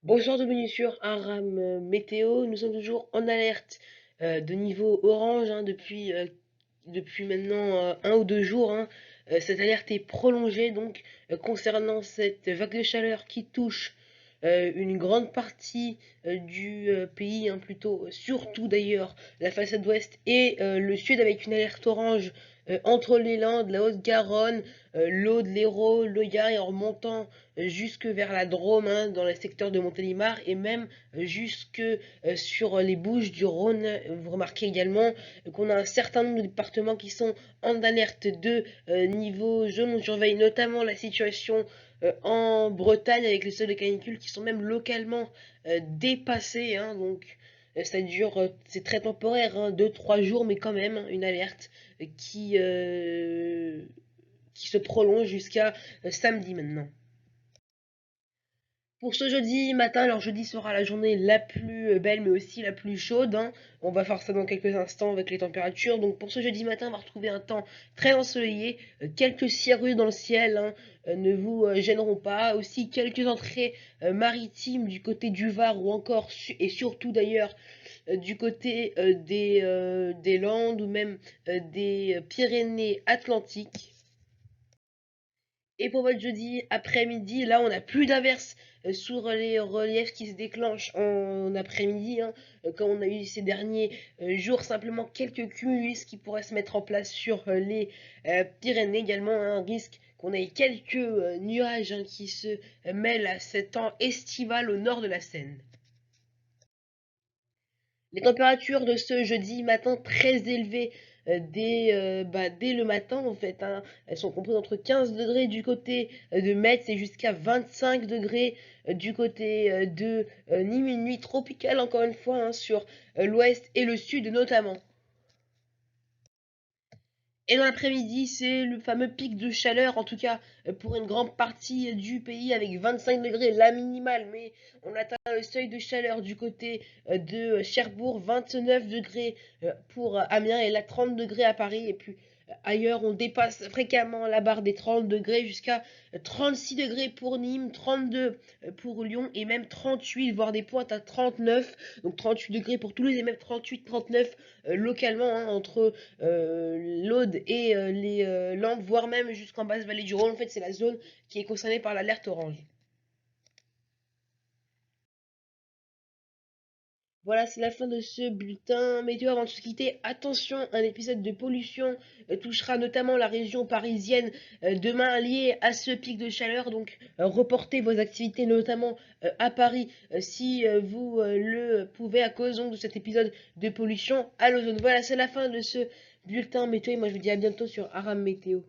Bonsoir, bienvenue sur Aram Météo. Nous sommes toujours en alerte de niveau orange depuis maintenant 1 ou 2 jours. Cette alerte est prolongée donc concernant cette vague de chaleur qui touche une grande partie du pays, plutôt surtout d'ailleurs la façade ouest et le sud avec une alerte orange entre les Landes, la Haute-Garonne, l'Aude, l'Hérault, l'Oyart et en remontant jusque vers la Drôme, dans le secteur de Montélimar et même jusque sur les Bouches du Rhône. Vous remarquez également qu'on a un certain nombre de départements qui sont en alerte de niveau jaune. On surveille notamment la situation en Bretagne avec les seuils de canicule qui sont même localement dépassés. Donc ça dure, c'est très temporaire, 2-3 jours, mais quand même une alerte qui, euh, qui se prolonge jusqu'à samedi maintenant. Pour ce jeudi matin, alors jeudi sera la journée la plus belle mais aussi la plus chaude. On va voir ça dans quelques instants avec les températures. Donc pour ce jeudi matin, on va retrouver un temps très ensoleillé, quelques cirrus dans le ciel, ne vous gêneront pas. Aussi quelques entrées maritimes du côté du Var ou encore et surtout d'ailleurs du côté des Landes ou même des Pyrénées Atlantiques. Et pour votre jeudi après-midi, là, on n'a plus d'averses sur les reliefs qui se déclenchent en après-midi, comme on a eu ces derniers jours, simplement quelques cumulus qui pourraient se mettre en place sur les Pyrénées, également un risque qu'on ait quelques nuages qui se mêlent à cet temps estival au nord de la Seine. Les températures de ce jeudi matin très élevées dès le matin en fait. Elles sont comprises entre 15 degrés du côté de Metz et jusqu'à 25 degrés du côté de Nîmes. Une nuit tropicale encore une fois, sur l'ouest et le sud notamment. Et dans l'après-midi, c'est le fameux pic de chaleur, en tout cas pour une grande partie du pays, avec 25 degrés la minimale, mais on atteint le seuil de chaleur du côté de Cherbourg, 29 degrés pour Amiens et là 30 degrés à Paris. Et puis ailleurs, on dépasse fréquemment la barre des 30 degrés jusqu'à 36 degrés pour Nîmes, 32 pour Lyon et même 38, voire des pointes à 39. Donc 38 degrés pour Toulouse et même 38-39 localement, entre l'Aude et les Landes, voire même jusqu'en basse vallée du Rhône. En fait, c'est la zone qui est concernée par l'alerte orange. Voilà, c'est la fin de ce bulletin météo. Avant de se quitter, attention, un épisode de pollution touchera notamment la région parisienne demain lié à ce pic de chaleur. Donc, reportez vos activités, notamment à Paris, si vous le pouvez, à cause donc, de cet épisode de pollution à l'ozone. Voilà, c'est la fin de ce bulletin météo. Et moi, je vous dis à bientôt sur Aram Météo.